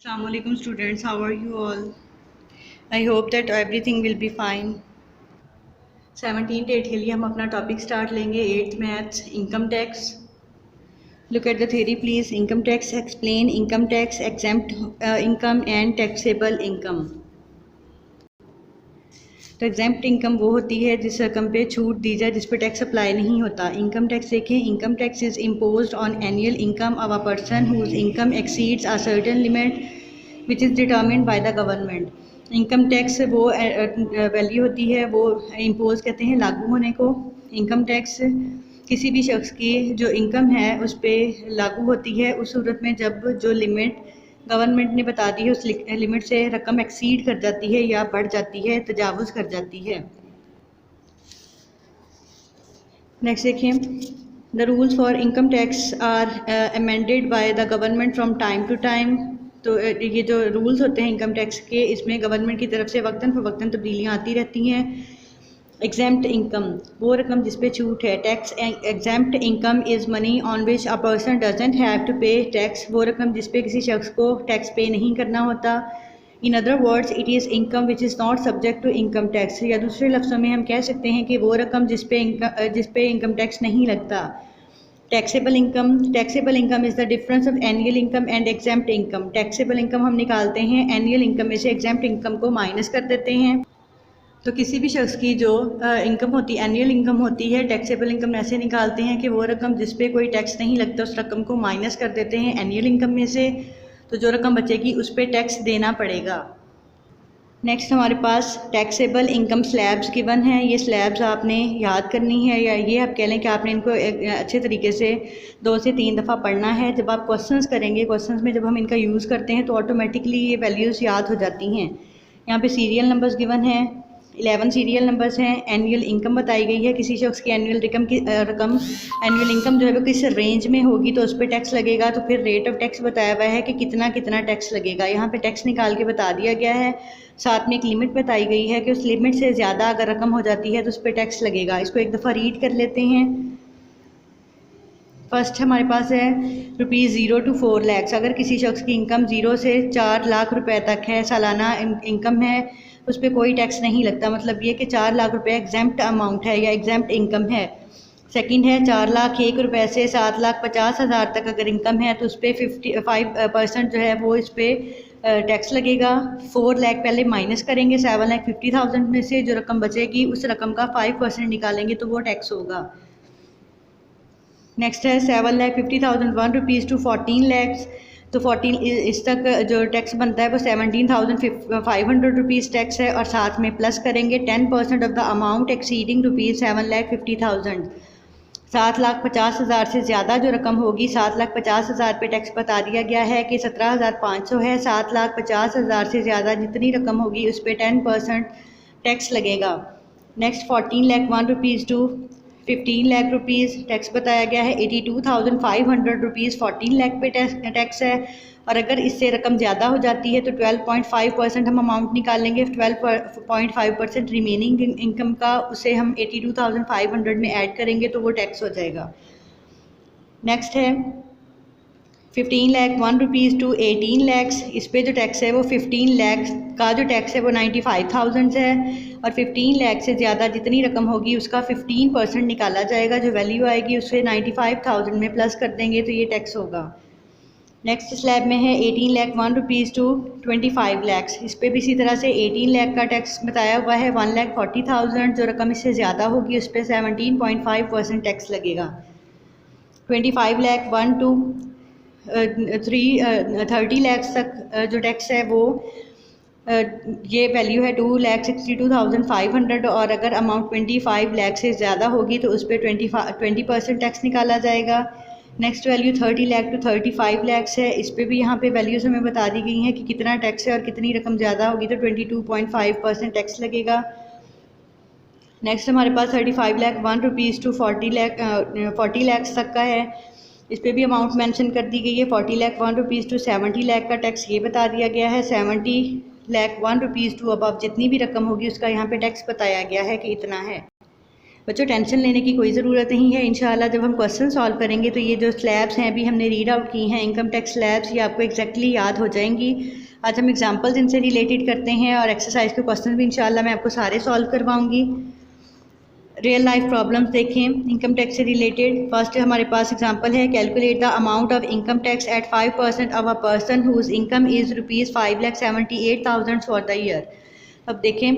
Assalamualaikum students, how are you all? I hope that everything will be fine. 17th date के लिए हम अपना topic start लेंगे 8th maths income tax. Look at the theory please. Income tax explain income tax, exempt income and taxable income. तो exempt income वो होती है जिस रकम पे छूट दी जाए जिस पे टैक्स अप्लाई नहीं होता. इनकम टैक्स देखें. Income tax is imposed on annual income of a person whose income exceeds a certain limit which is determined by the government. Income tax वो वैल्यू होती है, वो इम्पोज कहते हैं लागू होने को. इनकम टैक्स किसी भी शख्स की जो इनकम है उस पर लागू होती है उस सूरत में जब जो लिमिट गवर्नमेंट ने बता दी है उस लिमिट से रकम एक्सीड कर जाती है या बढ़ जाती है, तजावुज़ कर जाती है. नेक्स्ट देखिए. The rules for income tax are amended by the government from time to time. तो ये जो रूल्स होते हैं इनकम टैक्स के, इसमें गवर्नमेंट की तरफ से वक्तन फ़वक्तन तब्दीलियाँ आती रहती हैं. एग्जेम्प्ट इनकम वो रकम जिस पे छूट है. Tax exempt income is money on which a person doesn't have to pay tax. वो रकम जिस पे किसी शख्स को टैक्स पे नहीं करना होता. In other words it is income which is not subject to income tax. या दूसरे लफ्ज़ों में हम कह सकते हैं कि वो रकम जिस पे इनकम टैक्स नहीं लगता. Taxable income is the difference of annual income and exempt income. Taxable income हम निकालते हैं एनुअल इनकम में से, एग्जेम्प्ट इनकम को माइनस कर देते हैं. तो किसी भी शख्स की जो इनकम होती है, एनुअल इनकम होती है, टैक्सेबल इनकम ऐसे निकालते हैं कि वो रकम जिस पे कोई टैक्स नहीं लगता उस रकम को माइनस कर देते हैं एनुअल इनकम में से. तो जो रकम बचेगी उस पर टैक्स देना पड़ेगा. नेक्स्ट हमारे पास टैक्सेबल इनकम स्लैब्स गिवन है. ये स्लैब्स आपने याद करनी है, या ये आप कह लें कि आपने इनको अच्छे तरीके से 2 से 3 दफ़ा पढ़ना है. जब आप क्वेश्चंस करेंगे, क्वेश्चंस में जब हम इनका यूज़ करते हैं तो ऑटोमेटिकली ये वैल्यूज़ याद हो जाती हैं. यहाँ पे सीरियल नंबर्स गिवन है, 11 सीरियल नंबर्स हैं. एनुअल इनकम बताई गई है. किसी शख्स की एनुअल एनुअल इनकम जो है वो किस रेंज में होगी तो उस पर टैक्स लगेगा. तो फिर रेट ऑफ टैक्स बताया हुआ है कि कितना कितना टैक्स लगेगा. यहाँ पे टैक्स निकाल के बता दिया गया है. साथ में एक लिमिट बताई गई है कि उस लिमिट से ज़्यादा अगर रकम हो जाती है तो उस पर टैक्स लगेगा. इसको एक दफ़ा रीड कर लेते हैं. फर्स्ट हमारे पास है ₹0 to 4 लाख. अगर किसी शख्स की इनकम 0 से 4 लाख रुपए तक है, सालाना इनकम है, उस पर कोई टैक्स नहीं लगता. मतलब ये कि 4 लाख रुपए एग्जेम्प्ट अमाउंट है या एग्जेम्प्ट इनकम है. सेकंड है 4,01,000 रुपए से 7,50,000 तक अगर इनकम है तो उस पर 55% जो है वो इस पर टैक्स लगेगा. 4 लाख पहले माइनस करेंगे 7,50,000 में से, जो रकम बचेगी उस रकम का 5% निकालेंगे तो वो टैक्स होगा. नेक्स्ट है 7,50,000 ₹1 to 14 lakhs. तो 14 इस तक जो टैक्स बनता है वो 17,500 रुपीज़ टैक्स है, और साथ में प्लस करेंगे 10% ऑफ द अमाउंट एक्सीडिंग ₹7,50,000. 7,50,000 से ज़्यादा जो रकम होगी, 7,50,000 पे टैक्स बता दिया गया है कि 17,500 है. 7,50,000 से ज़्यादा जितनी रकम होगी उस पर 10% टैक्स लगेगा. Next 14 lakh ₹1 to 15 lakh rupees tax बताया गया है. 82,500 रुपीज़ 14 लाख पे टैक्स है. और अगर इससे रकम ज़्यादा हो जाती है तो 12.5% हम अमाउंट निकालेंगे. 12.5% रिमेनिंग इनकम का उसे हम 82,500 में ऐड करेंगे तो वो टैक्स हो जाएगा. नेक्स्ट है 15 लाख ₹1 to 18 lakhs. इस पे जो टैक्स है वो 15 लाख का जो टैक्स है वो 95,000 है, और 15 लाख से ज़्यादा जितनी रकम होगी उसका 15% निकाला जाएगा. जो वैल्यू आएगी उससे 95,000 में प्लस कर देंगे तो ये टैक्स होगा. नेक्स्ट स्लैब में है 18 लाख ₹1 to 25 lakhs. इस पर भी इसी तरह से 18 लाख का टैक्स बताया हुआ है. 1,40,000 जो रकम इससे ज़्यादा होगी उस पर 17.5% टैक्स लगेगा. 25 लाख 1 to 30 lakhs तक जो टैक्स है वो ये वैल्यू है 2,62,500, और अगर अमाउंट 25 लाख से ज़्यादा होगी तो उस पर 20% टैक्स निकाला जाएगा. Next value 30 lakh to 35 lakhs है. इस पर भी यहाँ पे वैल्यूज़ हमें बता दी गई हैं कि कितना टैक्स है, और कितनी रकम ज़्यादा होगी तो 22.5% टैक्स लगेगा. नेक्स्ट हमारे पास 35 लाख ₹1 to 40 lakhs तक का है. इस पर भी अमाउंट मेंशन कर दी गई है. 40 लाख ₹1 to 70 लाख का टैक्स ये बता दिया गया है. 70 लाख ₹1 to अबव जितनी भी रकम होगी उसका यहाँ पे टैक्स बताया गया है कि इतना है. बच्चों टेंशन लेने की कोई ज़रूरत नहीं है। इंशाल्लाह जब हम क्वेश्चन सॉल्व करेंगे तो ये जो स्लैब्स हैं अभी हमने रीड आउट की हैं इनकम टैक्स स्लैब्स, ये आपको एग्जैक्टली याद हो जाएंगी। आज हम एग्जांपल्स इनसे रिलेटेड करते हैं और एक्सरसाइज के क्वेश्चन भी इंशाल्लाह मैं आपको सारे सॉल्व करवाऊंगी। रियल लाइफ प्रॉब्लम्स देखें इनकम टैक्स से रिलेटेड। फर्स्ट हमारे पास एग्जांपल है, calculate the amount of income tax at 5% of a person whose income is ₹5,78,000 for the year. अब देखें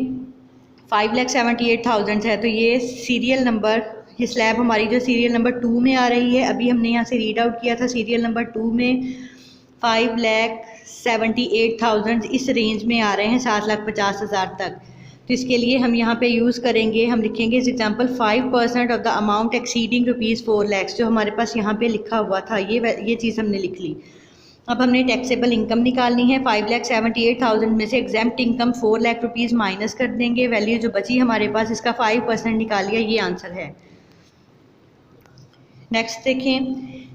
5,78,000 है तो ये सीरियल नंबर, ये स्लैब हमारी जो सीरियल नंबर 2 में आ रही है, अभी हमने यहाँ से रीड आउट किया था सीरियल नंबर 2 में 5,78,000 इस रेंज में आ रहे हैं 7,50,000 तक। तो इसके लिए हम यहाँ पे यूज़ करेंगे, हम लिखेंगे इस example 5% of the amount exceeding ₹4 lakh, जो हमारे पास यहाँ पे लिखा हुआ था ये चीज़ हमने लिख ली। अब हमने टैक्सेबल इनकम निकालनी है। 5,78,000 में से exempt income 4 lakh rupees minus कर देंगे, वैल्यू जो बची हमारे पास इसका 5% निकाल लिया, ये आंसर है। नेक्स्ट देखें,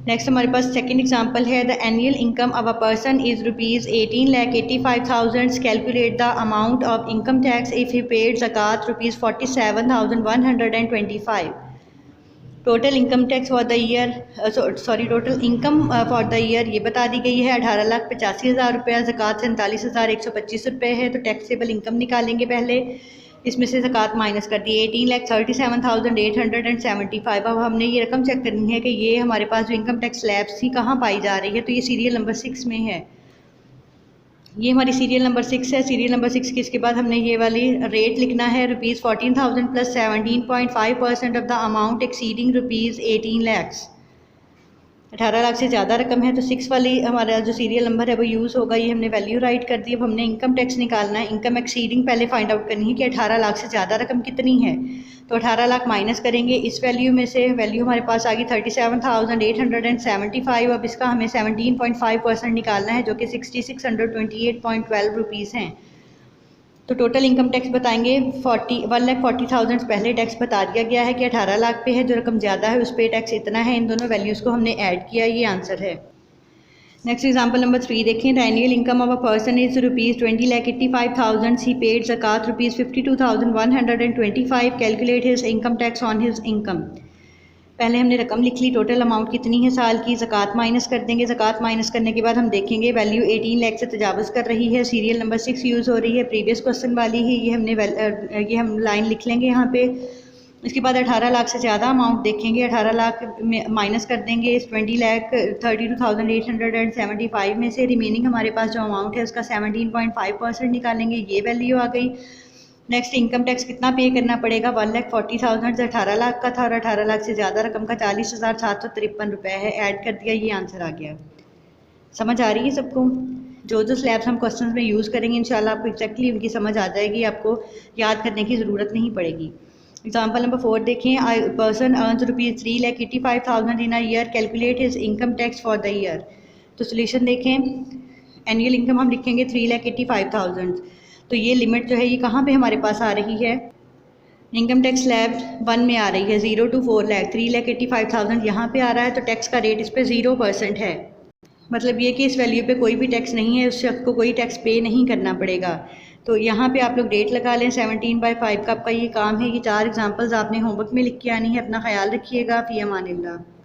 नेक्स्ट हमारे पास सेकंड एग्जांपल है, the annual income of a person is ₹18,85,000, calculate the amount of income tax if he paid ज़कात ₹47,125। Total income tax for the year total income for the year ये बता दी गई है 18,85,000 रुपया, ज़कात 47,125 रुपये है। तो टैक्सेबल इनकम निकालेंगे पहले, इसमें से ज़कात माइनस कर दी 18,37,875। अब हमने ये रकम चेक करनी है कि ये हमारे पास जो इनकम टैक्स स्लैब्स थी कहाँ पाई जा रही है, तो ये सीरियल नंबर 6 में है। ये हमारी सीरियल नंबर 6 है। सीरियल नंबर 6 की इसके बाद हमने ये वाली रेट लिखना है, ₹14,000 plus 17.5% of the amount exceeding ₹18 lakh. 18 lakh से ज़्यादा रकम है तो 6 वाली हमारा जो सीरियल नंबर है वो यूज़ होगा। ये हमने वैल्यू राइट कर दी। अब हमने इनकम टैक्स निकालना है, इनकम एक्सीडिंग पहले फाइंड आउट करनी है कि 18 लाख से ज़्यादा रकम कितनी है। तो 18 लाख माइनस करेंगे इस वैल्यू में से, वैल्यू हमारे पास आ गई 37,875। अब इसका हमें 17.5% निकालना है जो कि 6,628.12 रुपीज़ हैं। तो टोटल इनकम टैक्स बताएंगे 1,40,000 पहले टैक्स बता दिया गया है कि 18 लाख पे है, जो रकम ज़्यादा है उस पर टैक्स इतना है। इन दोनों वैल्यूज़ को हमने ऐड किया, ये आंसर है। नेक्स्ट एग्जांपल नंबर 3 देखें, the annual income of a person is ₹20,85,000, he paid zakat ₹52,125, calculate his income tax on his income. पहले हमने रकम लिख ली, टोटल अमाउंट कितनी है साल की, ज़कात माइनस कर देंगे। ज़कात माइनस करने के बाद हम देखेंगे वैल्यू 18 लाख से तजावज़ कर रही है, सीरियल नंबर 6 यूज़ हो रही है, प्रीवियस क्वेश्चन वाली ही ये हम लाइन लिख लेंगे यहाँ पे। इसके बाद 18 लाख से ज़्यादा अमाउंट देखेंगे, 18 लाख में माइनस कर देंगे इस 20,32,875 में से, रिमेनिंग हमारे पास जो अमाउंट है उसका 17.5% निकालेंगे, ये वैल्यू आ गई। नेक्स्ट इनकम टैक्स कितना पे करना पड़ेगा, 1,40,000 18 लाख का था और 18 लाख से ज़्यादा रकम का 40,753 रुपये है, ऐड कर दिया, ये आंसर आ गया। समझ आ रही है सबको? जो स्लैब्स हम क्वेश्चन में यूज़ करेंगे इंशाल्लाह आपको एग्जैक्टली उनकी समझ आ जाएगी, आपको याद करने की ज़रूरत नहीं पड़ेगी। एग्जाम्पल नंबर 4 देखें, person earns ₹3,85,000 in a year, calculate his income tax for the year. तो सोल्यूशन देखें, एनुअल इनकम हम लिखेंगे 3,85,000, तो ये लिमिट जो है ये कहाँ पे हमारे पास आ रही है, इनकम टैक्स स्लैब 1 में आ रही है, 0 to 4 लाख, 3,85,000 यहाँ पे आ रहा है तो टैक्स का रेट इस पर 0% है। मतलब ये कि इस वैल्यू पे कोई भी टैक्स नहीं है, उस शख्स को कोई टैक्स पे नहीं करना पड़ेगा। तो यहाँ पे आप लोग डेट लगा लें, 17/5 का आपका ये काम है। ये 4 एग्जांपल्स आपने होमवर्क में लिख के आनी है। अपना ख्याल रखिएगा। फ़ी अमानिल्लाह।